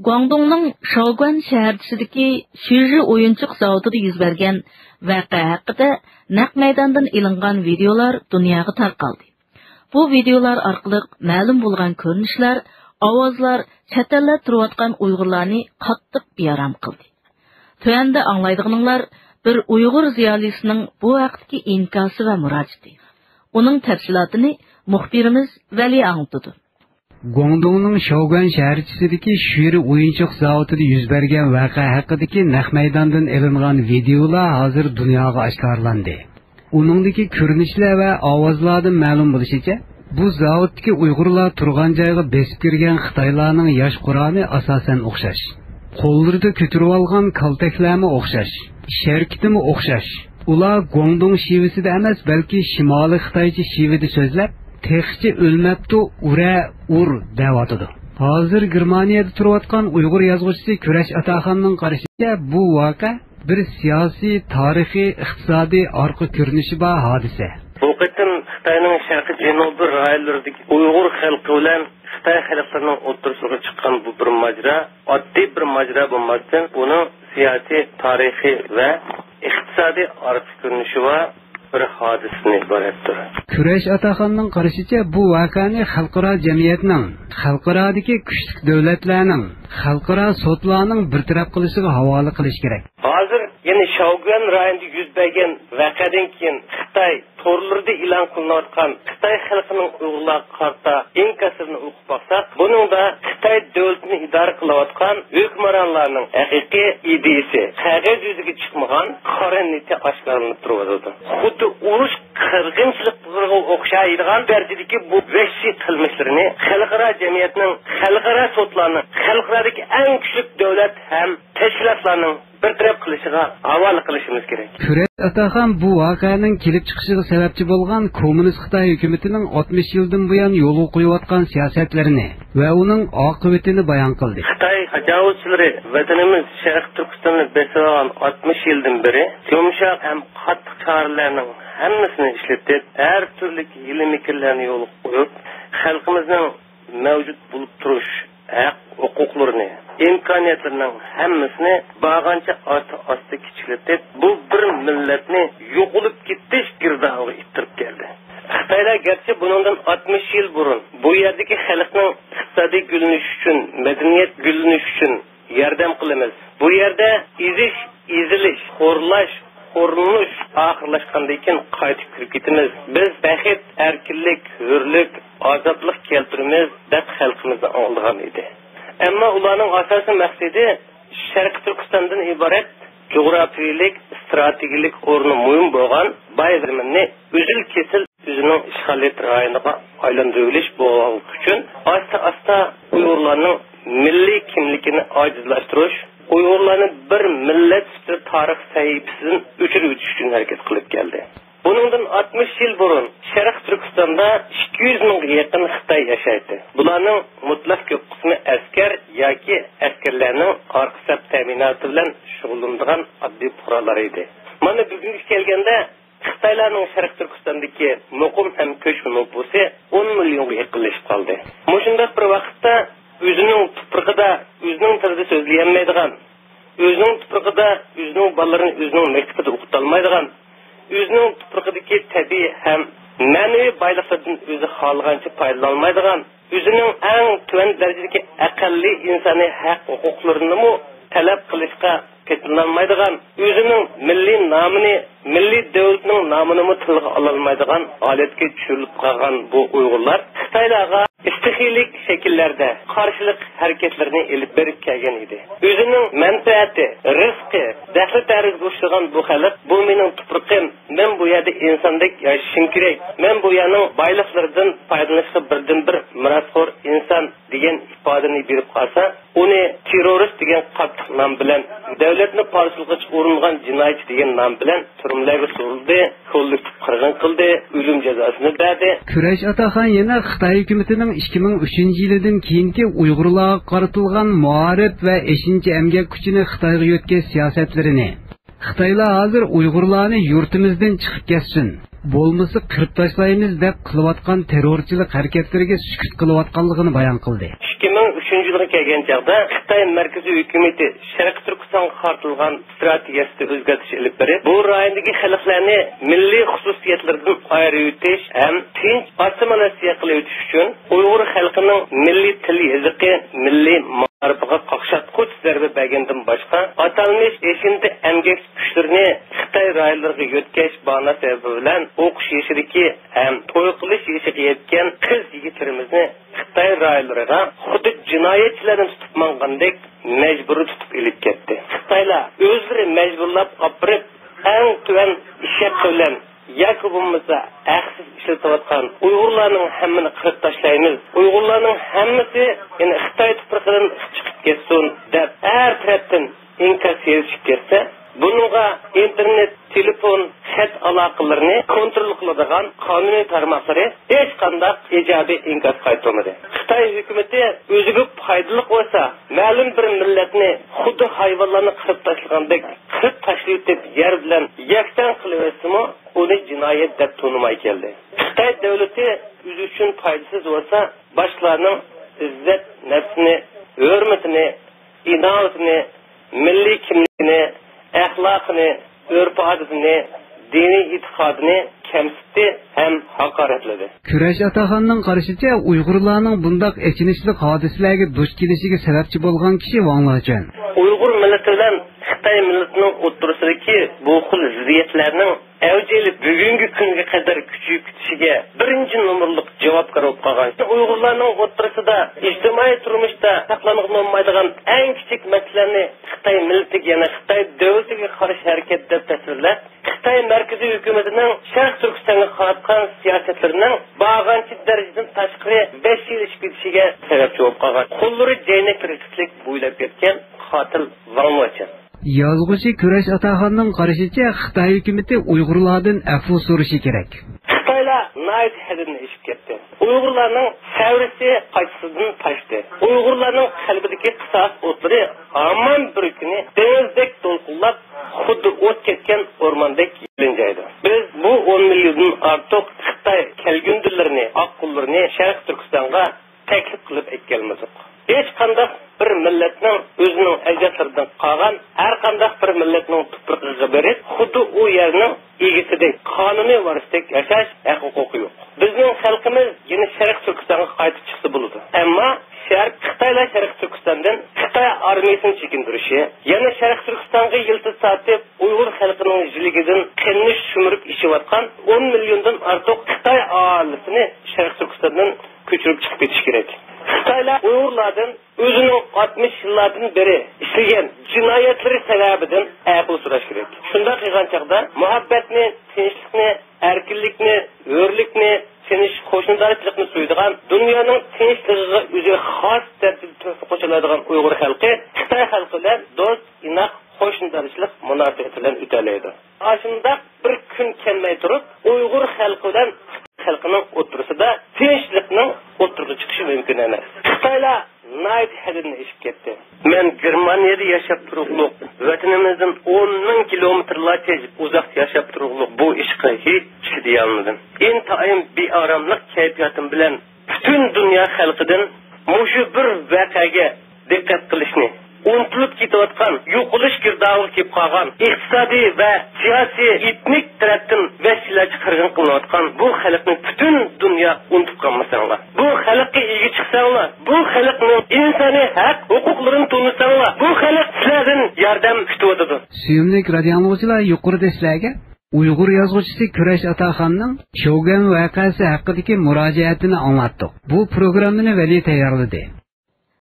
Guangdongning Shaoguan shaharchasidagi Shiji o'yinchoq zavodida yuz bergan voqea haqida naq maydondan ilingan videolar dunyoga tarqaldi. Bu videolar orqali ma'lum bo'lgan ko'rinishlar, ovozlar chet elda turayotgan Uyg'urlarni qattiq bearam qildi. To'yanda anglaydiganlar bir Uyg'ur ziyolisining bu vaqtdagi inkosi va murojaati. Uning tafsilotini muxbirimiz Vali anlatdi. Guangdongning Shaoguan shaharchasidagi Shiri o'yinchoq zavodida yuz bergan voqea haqidagi naq maydondan ilingan videolar hozir dunyoga oshkorlandi. Uningdagi ko'rinishlar va ovozlardan ma'lum bo'lishicha, bu zavoddagi Uyg'urlar turgan joyga besib kirgan Xitoylarning yosh qur'oni asosan o'xshash. Qo'llarida ko'tarib olgan kaltaklarga o'xshash, sharkitimi o'xshash. Ular Guangdong shivisida emas, balki Shimoliy Xitoycha shivida so'zlab, texchi o'lmabdi, ur deyotdi. Hozir Germaniyada turayotgan Uyg'ur yozuvchisi Kurash Ataxonning qarashicha, bu voqea bir siyosiy, tarixiy, iqtisodiy orqa ko'rinishi bor hodisa. Bu qatim Xitoyning sharqiy janubiy rayonlaridagi Uyg'ur xalqi bilan Xitoy xalqlarining o'rtasida chiqqan bu bir majra, oddiy bir majra bo'lmasdan, uning siyosiy, tarixiy va iqtisodiy orqa ko'rinishi va bir hodisani iboratdir. Kurash Ataxonning qarashicha, bu voqeani xalqaro jamiyatning, xalqarodagi kuchli davlatlarning, xalqaro sudlarning bartaraf qilishiga havola qilish kerak. Hozir yana Shaoguan rayonida yuz bergan voqeadan keyin Xitoy torlarida e'lon qilinayotgan Xitoy xalqining Uyg'urlar qarta inkasini o'qib baqsak, buningda Xitoy davlatini idora qilayotgan hukmronlarning haqiqiy ideyasi, qog'oz yuziga chiqmagan qora niyati oshkorlanib turibdi. Xuddi urush qirg'inchiliklarga o'xshaydigan darajadagi bu vahshiy qilmishlarni xalqaro jamiyatning, xalqaro sudlarning, xalqarodagi eng kuchli davlat ham tashkilotlarning bartaraf qilishiga havola qilishimiz kerak. Kurash Ataxon bu voqeaning kelib chiqishiga sababchi bo'lgan kommunist Xitoy hukumatining 60 yildan buyon yo'lga qo'yayotgan siyosatlarini va uning oqibatini bayon qildi. Xitoy tajovuzchilari vatanimiz Sharq Turkistonni besirgan 60 yildan beri yumshoq ham qattiq choralarning hammasini ishlatib, har turli hilm-hikmatlarni yo'lga qo'yib, xalqimizning mavjud bo'lib turish haq huquqlarini, imkoniyatlarning hammasini bag'ancha osti kichiklatib, bu bir millatni yo'qolib ketish girdog'iga ittirib keldi. Xitoylar garchi bundan 60 yil burun bu yerdagi xalqning iqtisodiy gullanishi uchun, madaniyat gullanishi uchun yordam qilamiz. Bu yerda ezilish, xo'rlash, xo'rlanish oxirlashgandan keyin qaytib kirib ketamiz. Biz baxit, erkinlik, hurlik, ozodlik keltiramiz deb xalqimizni olgan edi. Ammo ularning asosiy maqsadi Sharq Turkistondan iborat geografiyalik, strategik o'rni muhim bo'lgan bayramni uzil-kesil o'zining ishg'oliyat rayoniga aylantirilish bo'lgan uchun asta-asta Uyg'urlarning milliy kimligini ojizlashtirish, Uyg'urlarni bir millat sifatida tarix sahifasidan o'chirib o'tish uchun harakat qilib keldi. Bundan 60 yil burun Sharq Turkistonda 200 mingga yaqin Xitoy yashaydi. Bularning mutlaq ko'p qismi askar yoki askarlarning orqa saf ta'minoti bilan shug'ullanadigan oddiy fuqarolar edi. Mana bugunga kelganda Xitoylarning Sharq Turkistondagi muqim ham ko'chma nufusi 10 millionga yaqinlashib qoldi. Shunday bir vaqtda o'zining tuprog'ida, o'zining tilida so'zlay olmaydigan, o'zining tuprog'ida o'zining bolalarini o'zining maktabida o'qita olmaydigan, o'zining tuprog'idagi tabiiy ham ma'naviy boyliklardan o'zi xohlagancha foydalanolmaydigan, o'zining eng tuvan darajadagi aqlli insoniy haq huquqlarini talab qilishga petinolmaydigan, o'zining milliy nomini, milliy davlatning nomini tilga ololmaydigan holatga tushirilib qolgan bu Uyg'urlar Xitoylarga istiqillik shakllarda qarshilik harakatlarini elib berib kelgan edi. O'zining manfaati, rizqi, daxli tarzga o'xshagan bu xalq, bu mening tuprog'im, men bu yerda insondek yashashim kerak, men bu yerning boyliqlaridan foydalanishga birdan-bir mirosxo'r inson degan ifodani berib qolsa, uni terrorist degan qattiq nom bilan, davlatni parçalıqqa uringan jinoyatchi degan nom bilan turmalarga surildi, kollektiv qirg'in qildi, o'lim jazosini berdi. Kurash Ataxon yana Xitoy hukumatining 2003-yildan keyingi Uyg'urlarga qaratilgan muarif va 5-emgak kuchini Xitoyga yo'tkazish siyosatlarini, Xitoylar hozir Uyg'urlarni yurtimizdan chiqib ketsin, bo'lmasa qirib tashlaymiz deb qilayotgan terrorchilik harakatlariga sukut qilayotganligini bayon qildi. 2003 yılına kelgan chaqda Xitoy markaziy hukumati Sharq Turkistonga qartilgan strategiyasida o'zgartish ilib berib, bu rayondagi xalqlarni milliy xususiyatlardan ayirib o'tish ham tinch assimilyatsiya qilib o'tish uchun Uyg'ur xalqining milliy tili, yoziqi, milliy ma'rifiga qaqshatquch zarba bergandan boshqa atalmish eshinti emgak kuchlarni Xitoy rayonlariga yo'tkash bahonasi bilan o'qish yeshidagi ham to'y qilish yeshiga yetgan qiz yigitlarimizni Xitoy rayonlariga xuddi jinoyatchilarni tutib mangandek majburiy tutib ilib ketdi. Xitoylar o'zlari majburlab olib eng tuvan ishak bilan yoki bo'lmasa haqsiz ishlatayotgan Uyg'urlarning hammani qirib tashlaymiz. Uyg'urlarning hammasi yana Xitoy tuproqidan chiqib ketsin deb har tarafdan inkor serishib ketsa, bunga internet, telefon, chat aloqalarini kontrol qiladigan qonuniy tarmoqlari hech qanday ijobiy inkor qaytarmadi. Xitoy hukumati o'ziga foydali bo'lsa, ma'lum bir millatni xuddi hayvonlarni qirib tashlagandek qirib tashlayotib yer bilan yaktan qilyapsimi, uni jinoyat deb tanimay keldi. Xitoy davlati o'zi uchun foydasiz bo'lsa, boshqalarning izzat nafsini, hurmatini, inoatini, milliy kimligini, axloqini, urf-odatini, diniy e'tiqodini kamsitdi ham haqoratladi. Kurash Ataxonning qarashicha, Uyg'urlarning bundoq echinishli hodisalarga duch kelishiga sababchi bo'lgan kishi Wang Lachan. Uyg'ur millati bilan Xitoy millatining o'ttirisidagi bu xil ziddiyatlarning avjili bugungi kunga qadar kuchayib ketishiga birinchi nomorliq javobgar bo'lib qolgan. Uyg'urlarning o'ttirisida ijtimoiy turmushda saqlanib olmaydigan eng kichik masalalarni Xitoy millatiga, yana Xitoy davlatiga qarshi harakat deb tasvirlab, Xitoy markaziy hukumatining Sharq Turkistonga qaratgan siyosatlarining bag'anchi darajadan tashqari 5 yil ish ketishiga sababchi bo'lib qolgan. Qo'llari jaynak tiriklik bo'ylab ketgan qotil Wang Lachan. Yozg'uchi Kurash Ataxonning qarashicha, Xitoy hukumati Uyg'urlardan afv so'rashi kerak. Xitoylar nayt hadini ishib ketdi. Uyg'urlarning savrisi qaytisidan tashdi. Uyg'urlarning qalbidagi qisos o'tlari hamon bir kuni dengizdek to'lqinlab, xuddi o't ketgan o'rmondek yilinjaydi. Biz bu 10 milliondan ortiq Xitoy kelgundilarini, oqqullarni Sharq Turkistonga taklif qilib kelmadik. Hech qanday bir millatning o'zining ajdodlaridan qolgan har qanday bir millatning tuproqiga berib, xuddi u yerning egisidek, qonuniy varisdek yashash huquqi yo'q. Bizning xalqimiz yana Sharq Turkistonga qaytib chiqsa bo'ladi. Ammo Xitoylar Sharq Turkistondan Xitoy armiyasini chekindirishi, yana Sharq Turkistonga yiltiz tortib, Uyg'ur xalqining jiligidan qilmish shumirib ishiyotgan 10 milliondan ortiq Xitoy aholisi Sharq Turkistondan ko'chirib chiqib ketish kerak. Xitoylar Uyg'urlardan o'zining 60 yillardan beri ishlagan jinoyatlari sababidan afv so'rash kerak. Shunda qilgan chaqda muhabbatni, tinchlikni, erkinlikni, hurlikni, tinch qo'shnidoshlikni suydigan, dunyoning tinchligiga o'zi xos tartibda qo'shiladigan Uyg'ur xalqi Xitoy xalqi bilan do'st, inoq, qo'shnidoshlik munosabat bilan o'talaydi. Shunda bir kun kelmay turib, Uyg'ur xalqi bilan xalqining o'ttirisida tinchlikning o'ttirga chiqishi mumkin emas. Xitoylar nayt hadini ishib ketdi. Men Germaniyada yashab turibluq, vatanimizdan 10 ming kilometrlarcha uzoq yashab turibluq, bu ishga hech chiday olmadim. Intayin beoromlik kayfiyatim bilan butun dunyo xalqidan mushu bir voqeaga diqqat qilishni, unutilib ketayotgan, yo'qolish girdobida kelib qolgan, iqtisodiy va siyosiy etnik tarafdan vasilalar chiqargan qilayotgan bu xalqni butun dunyo unutib qolmasanglar. Bu xalqqa ega chiqsanglar, bu xalqning insoniy haq huquqlarini tunisanglar, bu xalq sizlardan yordam kutib. Suyimli radio angluvchilar, yuqorida sizlarga Uyg'ur yozuvchisi Kurash Ataxonning Shogun voqeasi haqidagi murojaatini anglatdik. Bu programmani Vali tayyorladi.